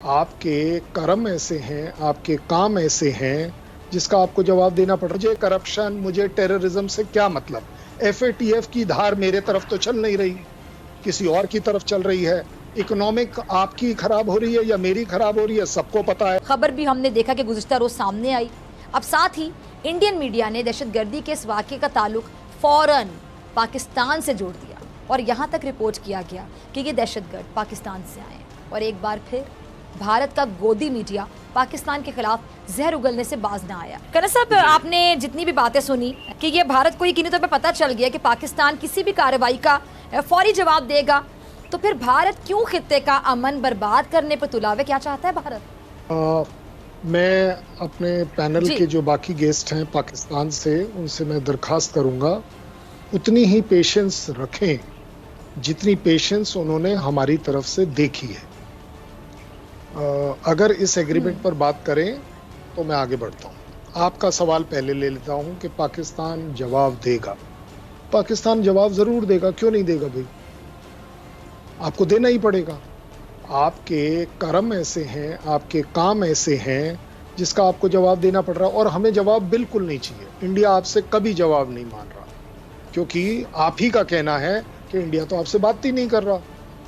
आपके कर्म ऐसे हैं, आपके काम ऐसे हैं, जिसका आपको जवाब देना पड़ रहा है। मुझे करप्शन, मुझे टेररिज्म से क्या मतलब? एफएटीएफ की धार मेरे तरफ तो चल नहीं रही, किसी और की तरफ चल रही है। इकोनॉमिक आपकी खराब हो रही है या मेरी खराब हो रही है, सबको पता है। खबर भी हमने देखा कि गुज़िश्ता रोज सामने आई। अब साथ ही इंडियन मीडिया ने दहशतगर्दी के इस वाक़े का ताल्लुक फौरन पाकिस्तान से जोड़ दिया और यहाँ तक रिपोर्ट किया गया कि ये दहशतगर्द पाकिस्तान से आए हैं। और एक बार फिर भारत का गोदी मीडिया पाकिस्तान के खिलाफ जहर उगलने से बाज ना आया। करण साहब, आपने जितनी भी बातें सुनी कि ये भारत को यकीनी तौर पर पता चल गया कि पाकिस्तान किसी भी कार्रवाई का फौरी जवाब देगा, तो फिर भारत क्यों खित्ते का अमन बर्बाद करने पर तुला हुआ? क्या चाहता है भारत? मैं अपने पैनल के जो बाकी गेस्ट हैं पाकिस्तान से, उनसे मैं दरखास्त करूंगा उतनी ही पेशेंस रखें जितनी पेशेंस उन्होंने हमारी तरफ से देखी है। अगर इस एग्रीमेंट पर बात करें तो मैं आगे बढ़ता हूं। आपका सवाल पहले ले लेता हूं कि पाकिस्तान जवाब देगा। पाकिस्तान जवाब जरूर देगा, क्यों नहीं देगा भाई? आपको देना ही पड़ेगा। आपके कर्म ऐसे हैं, आपके काम ऐसे हैं, जिसका आपको जवाब देना पड़ रहा है। और हमें जवाब बिल्कुल नहीं चाहिए। इंडिया आपसे कभी जवाब नहीं मान रहा, क्योंकि आप ही का कहना है कि इंडिया तो आपसे बात ही नहीं कर रहा।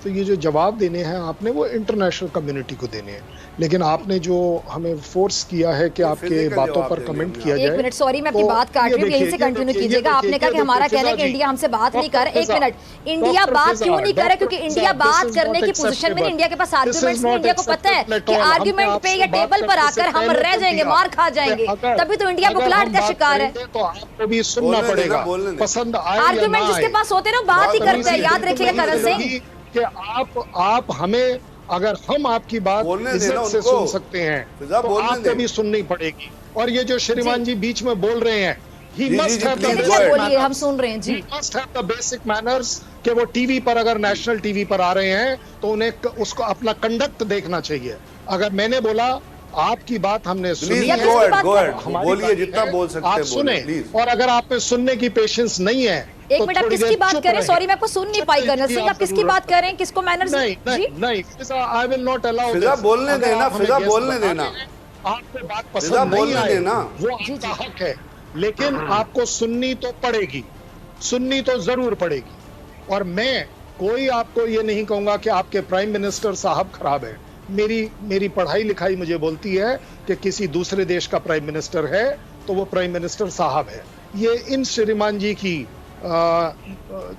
तो ये जो जवाब देने हैं आपने, वो इंटरनेशनल कम्युनिटी को देने हैं। लेकिन आपने जो हमें फोर्स किया है कि आपके बातों पर कमेंट किया जाए। एक मिनट, सॉरी मैं आपकी बात काट रही हूँ, यहीं से कंटिन्यू कीजिएगा। आपने कहा कि हमारा कहना है कि इंडिया हमसे बात नहीं कर रहा। एक मिनट, इंडिया बात क्यों नहीं कर रहा? क्योंकि इंडिया बात करने की पोजीशन में नहीं। इंडिया के पास आर्गुमेंट्स नहीं। इंडिया को पता है कि आर्गुमेंट पे या टेबल पर आकर हम रह जाएंगे, मार खा जाएंगे, तभी तो इंडिया बुखलाहट का शिकार है। तो आपको भी सुनना पड़ेगा, पसंद आए या ना आए। आर्गुमेंट जिसके पास होते ना बात ही करते हैं, याद रखिएगा करण सिंह कि आप हमें, अगर हम आपकी बात इज्जत से सुन सकते हैं तो आपको भी सुननी पड़ेगी। और ये जो श्रीमान जी बीच में बोल रहे हैं, he must have the basic manners. हम सुन रहे हैं जी। He must have the basic manners कि वो टीवी पर, अगर नेशनल टीवी पर आ रहे हैं तो उन्हें उसको अपना कंडक्ट देखना चाहिए। अगर मैंने बोला आपकी बात हमने सुनी है, बोलिए जितना बोल सकते हैं, आप सुने। और अगर आप में सुनने की पेशेंस नहीं है, एक मिनट, आप किसकी बात कर रहे हैं? सॉरी मैं आपको सुन नहीं पाई कर्नल सिंह, आप किसकी बात कर रहे हैं? किसको मैनर्स? नहीं, आई विल नॉट अलाउ। फिजा बोलने देना, फिजा बोलने देना। आपको बात पसंद नहीं आई, वो आपका हक है, लेकिन आपको सुननी तो पड़ेगी, सुननी तो जरूर पड़ेगी। और मैं कोई आपको ये नहीं कहूंगा कि आपके प्राइम मिनिस्टर साहब खराब है। मेरी पढ़ाई लिखाई मुझे बोलती है कि किसी दूसरे देश का प्राइम मिनिस्टर है तो वो प्राइम मिनिस्टर साहब है। ये इन श्रीमान जी की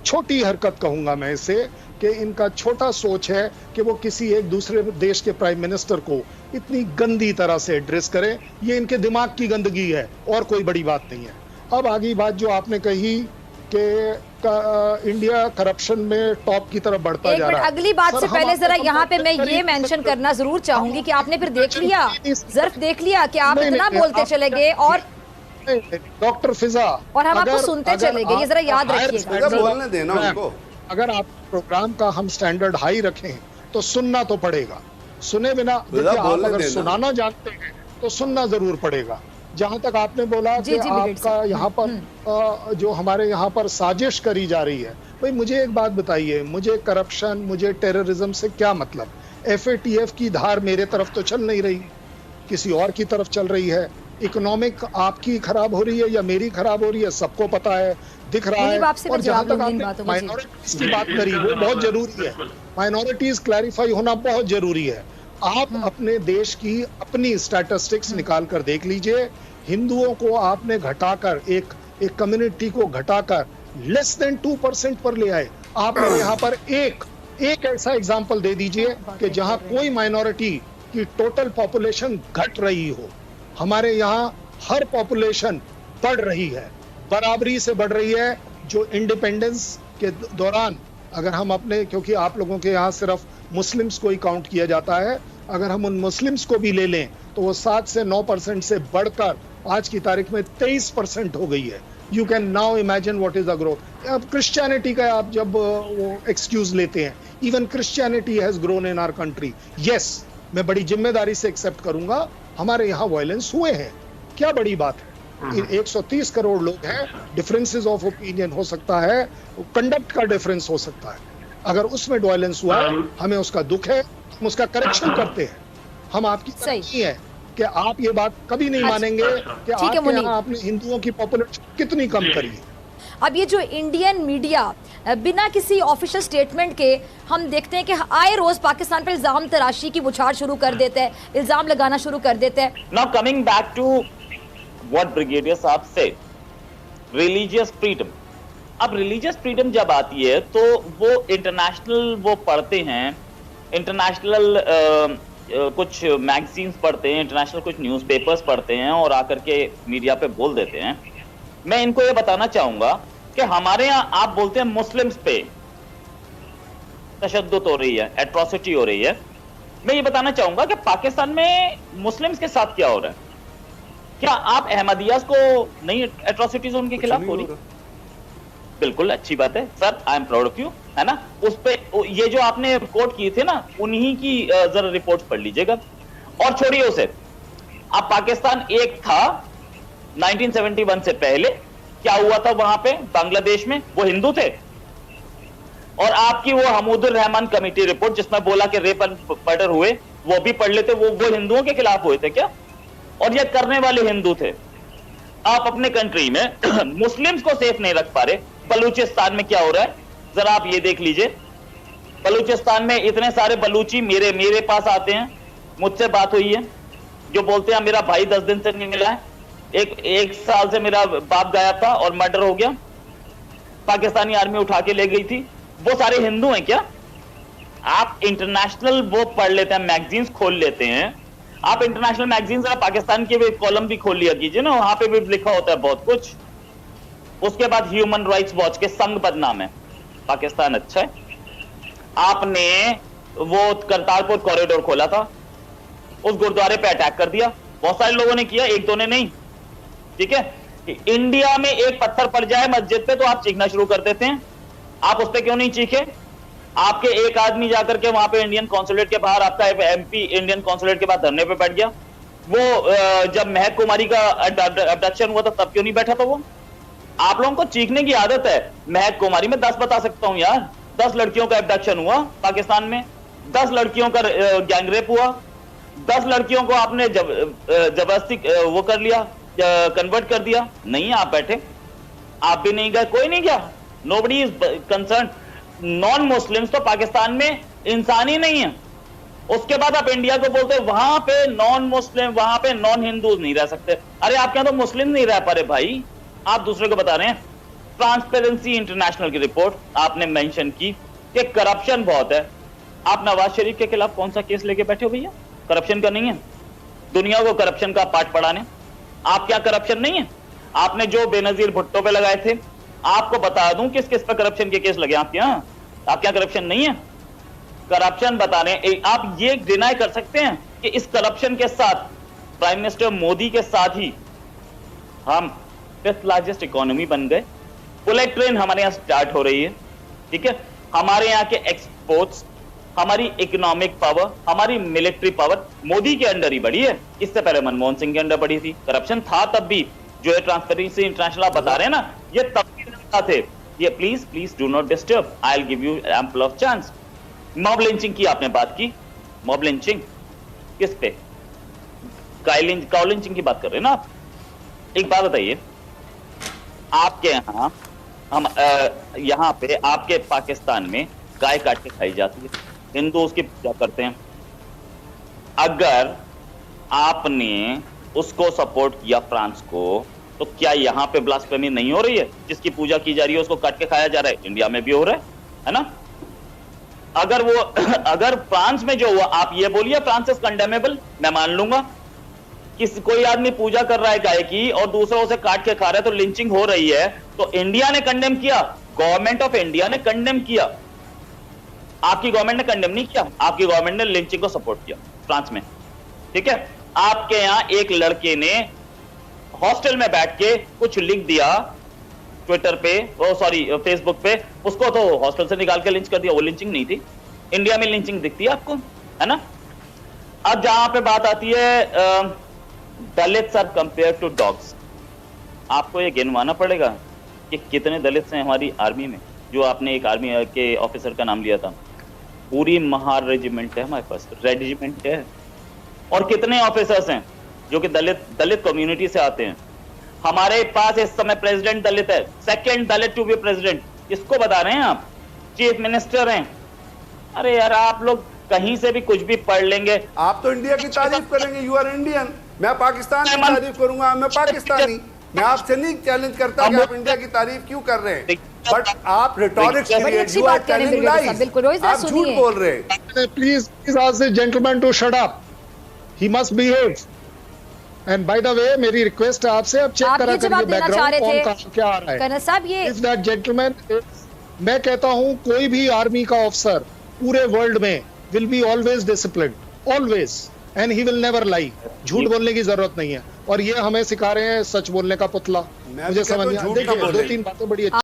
छोटी हरकत कहूंगा मैं इसे, कि इनका छोटा सोच है कि वो किसी एक दूसरे देश के प्राइम मिनिस्टर को इतनी गंदी तरह से एड्रेस करें। ये इनके दिमाग की गंदगी है और कोई बड़ी बात नहीं है। अब आगे बात जो आपने कही कि इंडिया करप्शन में टॉप की तरफ बढ़ता जा रहा है। अगली बात से पहले जरा यहाँ पे मैं ये मेंशन करना जरूर चाहूंगी कि आपने फिर देख लिया, जर्फ देख लिया कि आप इतना बोलते चले गए और डॉक्टर फिजा, और हम आपको सुनते चले गए, ये जरा याद रखिएगा। बोलने देना उनको। अगर आप प्रोग्राम का हम स्टैंडर्ड हाई रखें तो सुनना तो पड़ेगा। सुने बिना, आप अगर सुनाना जानते हैं तो सुनना जरूर पड़ेगा। जहां तक आपने बोला कि आपका यहाँ पर जो हमारे यहाँ पर साजिश करी जा रही है, भाई मुझे एक बात बताइए, मुझे करप्शन, मुझे टेररिज्म से क्या मतलब? एफएटीएफ की धार मेरे तरफ तो चल नहीं रही, किसी और की तरफ चल रही है। इकोनॉमिक आपकी खराब हो रही है या मेरी खराब हो रही है, सबको पता है, दिख रहा है। और जहां तक आपने माइनॉरिटीज की बात करी, वो बहुत जरूरी है। माइनॉरिटीज क्लैरिफाई होना बहुत जरूरी है। आप अपने देश की अपनी स्टैटिस्टिक्स निकाल कर देख लीजिए। हिंदुओं को आपने घटाकर, एक कम्युनिटी को घटाकर लेस देन 2% पर ले आए। आपने यहाँ पर एक ऐसा एग्जाम्पल दे दीजिए कि जहां कोई माइनॉरिटी की टोटल पॉपुलेशन घट रही हो। हमारे यहाँ हर पॉपुलेशन बढ़ रही है, बराबरी से बढ़ रही है। जो इंडिपेंडेंस के दौरान, अगर हम अपने, क्योंकि आप लोगों के यहाँ सिर्फ मुस्लिम्स को ही काउंट किया जाता है, अगर हम उन मुस्लिम्स को भी ले लें तो वो 7 से 9% से बढ़कर आज की तारीख में 23% हो गई है। You can now imagine what is the growth. अब क्रिश्चियनिटी का आप जब वो एक्सक्यूज लेते हैं, even Christianity has grown in our country. Yes, मैं बड़ी जिम्मेदारी से एक्सेप्ट करूंगा, हमारे यहाँ वायलेंस हुए हैं, क्या बड़ी बात है। 130 करोड़ लोग हैं, डिफरेंसेस ऑफ ओपिनियन हो सकता है, कंडक्ट का डिफरेंस हो सकता है। अगर उसमें वायलेंस हुआ, हमें उसका दुख है, हम उसका करेक्शन करते हैं। हम आपकी तरह नहीं है कि आप ये बात कभी नहीं मानेंगे कि आपके यहाँ आपने हिंदुओं की पॉपुलेशन कितनी कम करी है। अब ये जो इंडियन मीडिया बिना किसी ऑफिशियल स्टेटमेंट के हम देखते हैं कि आए रोज पाकिस्तान पर इल्जाम तराशी की बुछार शुरू कर देते हैं, इल्जाम लगाना शुरू कर देते हैं। Now coming back to what brigadier साहब से, रिलीजियस फ्रीडम। अब रिलीजियस फ्रीडम जब आती है तो वो इंटरनेशनल वो पढ़ते हैं, इंटरनेशनल कुछ मैगजीन्स पढ़ते हैं, इंटरनेशनल कुछ न्यूज़पेपर्स पढ़ते हैं और आकर के मीडिया पे बोल देते हैं। मैं इनको ये बताना चाहूंगा कि हमारे यहाँ आप बोलते हैं मुस्लिम्स पे तशद्दुद हो रही है, एट्रोसिटी हो रही है। मैं ये बताना चाहूंगा कि पाकिस्तान में मुस्लिम्स के साथ क्या हो रहा है। क्या आप अहमदियास को नहीं एट्रोसिटीज उनके खिलाफ हो रही? बिल्कुल अच्छी बात है sir, I am proud of you, है ना। उस पे ये जो आपने कोट किए थे ना, उन्हीं की जरा रिपोर्ट पढ़ लीजिएगा और छोड़िए उसे। अब पाकिस्तान एक था 1971 से पहले, क्या हुआ था वहां पे बांग्लादेश में? वो हिंदू थे। और आपकी वो हमूदुर रहमान कमेटी रिपोर्ट जिसमें बोला कि रेप एंड मर्डर हुए, वो भी पढ़ लेते। वो हिंदुओं के खिलाफ हुए थे क्या? और ये करने वाले हिंदू थे। आप अपने कंट्री में मुस्लिम्स को सेफ नहीं रख पा रहे। बलूचिस्तान में क्या हो रहा है जरा आप ये देख लीजिए। बलूचिस्तान में इतने सारे बलूची मेरे पास आते हैं, मुझसे बात हुई है, जो बोलते हैं मेरा भाई 10 दिन से नहीं मिला है, एक साल से मेरा बाप गायब था और मर्डर हो गया, पाकिस्तानी आर्मी उठा के ले गई थी। वो सारे हिंदू हैं क्या? आप इंटरनेशनल वो पढ़ लेते हैं, मैगजीन्स खोल लेते हैं। आप इंटरनेशनल मैगजीन्स पाकिस्तान के भी कॉलम भी खोल लिया कीजिए ना, वहां पे भी लिखा होता है बहुत कुछ। उसके बाद ह्यूमन राइट्स वॉच के संग बदनाम है, पाकिस्तान अच्छा है। आपने वो करतारपुर कॉरिडोर खोला था, उस गुरुद्वारे पे अटैक कर दिया, बहुत सारे लोगों ने किया, एक दो ने नहीं, ठीक है। इंडिया में एक पत्थर पड़ जाए मस्जिद पे तो आप चीखना शुरू कर देते हैं। आप उस पे क्यों नहीं चीखे? आपके एक आदमी जाकर के वहां पे इंडियन कॉन्सुलेट के बाहर, आपका एमपी इंडियन कॉन्सुलेट के बाहर धरने पे बैठ गया। वो जब महक कुमारी का अबडक्शन हुआ था तब क्यों नहीं बैठा था वो? आप लोगों को चीखने की आदत है। महक कुमारी में 10 बता सकता हूं यार, 10 लड़कियों का अबडक्शन हुआ पाकिस्तान में, 10 लड़कियों का गैंगरेप हुआ, 10 लड़कियों को आपने जबरदस्ती वो कर लिया, कन्वर्ट कर दिया। नहीं आप बैठे, आप भी नहीं गए, कोई नहीं गया, nobody is concern. Non Muslims तो पाकिस्तान में इंसान ही नहीं है। उसके बाद आप इंडिया को बोलते हैं वहां पे नॉन मुस्लिम, वहां पे नॉन हिंदूज नहीं रह सकते। अरे आपके यहां तो मुस्लिम नहीं रह पा रहे भाई, आप दूसरे को बता रहे हैं। ट्रांसपेरेंसी इंटरनेशनल की रिपोर्ट आपने मेंशन की कि करप्शन बहुत है। आप नवाज शरीफ के खिलाफ कौन सा केस लेके बैठे हो भैया? करप्शन का नहीं है, दुनिया को करप्शन का पाठ पढ़ाने। आप क्या करप्शन नहीं है? आपने जो बेनजीर भुट्टो पे लगाए थे, आपको बता दूं किस किस पे करप्शन के केस लगे आपके यहां। आप क्या करप्शन नहीं है? करप्शन बता रहे। आप ये डिनाई कर सकते हैं कि इस करप्शन के साथ प्राइम मिनिस्टर मोदी के साथ ही हम 5th लार्जेस्ट इकोनॉमी बन गए। बुलेट ट्रेन हमारे यहां स्टार्ट हो रही है, ठीक है। हमारे यहां के एक्सपोर्ट्स, हमारी इकोनॉमिक पावर, हमारी मिलिट्री पावर मोदी के अंडर ही बढ़ी है। इससे पहले मनमोहन सिंह के अंडर बढ़ी थी। करप्शन था तब भी, जो है ट्रांसपेरेंसी इंटरनेशनल आप बता रहे हैं ना, ये तब भी थे। ये please do not disturb, I will give you ample of chance. Mob lynching की आपने बात की, मॉब लिंचिंग किस पे? काउ लिंचिंग की बात कर रहे हैं ना आप। एक बात बताइए, आपके यहाँ हम यहाँ पे आपके पाकिस्तान में गाय काट के खाई जाती है, हिंदू उसकी पूजा करते हैं। अगर आपने उसको सपोर्ट किया फ्रांस को, तो क्या यहाँ पे ब्लास्फेमी नहीं हो रही है? जिसकी पूजा की जा रही है उसको काट के खाया जा रहा है, इंडिया में भी हो रहा है ना। अगर फ्रांस में जो हुआ, आप ये बोलिए फ्रांस इज कंडेमेबल, मैं मान लूंगा। कोई आदमी पूजा कर रहा है गाय की और दूसरा उसे काट के खा रहा है तो लिंचिंग हो रही है, तो इंडिया ने कंडेम किया, गवर्नमेंट ऑफ इंडिया ने कंडेम किया। आपकी गवर्नमेंट ने कंडेम नहीं किया, आपकी गवर्नमेंट ने लिंचिंग को सपोर्ट किया फ्रांस में, ठीक है। आपके यहां एक लड़के ने हॉस्टल में बैठ के कुछ लिख दिया ट्विटर पे, सॉरी फेसबुक पे, उसको तो हॉस्टल से निकाल के लिंच कर दिया। वो लिंचिंग नहीं थी? इंडिया में लिंचिंग दिखती है आपको, है ना। अब जहां पे बात आती है Dalits are compare to dogs, आपको ये गिनवाना पड़ेगा कि कितने दलित्स हैं हमारी आर्मी में। जो आपने एक आर्मी के ऑफिसर का नाम लिया था, पूरी महार रेजिमेंट है हमारे पास, रेजिमेंट है, और कितने ऑफिसर्स हैं जो कि दलित कम्युनिटी से आते हैं। हमारे पास इस समय प्रेसिडेंट दलित है, second Dalit to be president. किसको बता रहे हैं आप? चीफ मिनिस्टर हैं। अरे यार, आप लोग कहीं से भी कुछ भी पढ़ लेंगे। आप तो इंडिया की तारीफ करेंगे, यू आर इंडियन। मैं पाकिस्तान की तारीफ करूंगा, मैं पाकिस्तानी। मैं आपसे नहीं चैलेंज करता कि आप इंडिया की तारीफ क्यों कर रहे हैं, बट आप रिटॉरिक्स के लिए यू आर टेलिंग लाइज, आप झूठ बोल रहे हैं। Please ask this gentleman to shut up, he must behave. And by the way, मेरी रिक्वेस्ट है आपसे, अब चेक करा करिए बैकग्राउंड कौन कहां क्या आ रहा है। कर्नल साहब, ये इफ दैट जेंटलमैन, मैं कहता हूं कोई भी आर्मी का ऑफिसर पूरे वर्ल्ड में will be always disciplined, always, and he will never लाई। झूठ बोलने की जरूरत नहीं है, और ये हमें सिखा रहे हैं सच बोलने का पुतला। मुझे समझ नहीं, देखिए 2-3 बातें बड़ी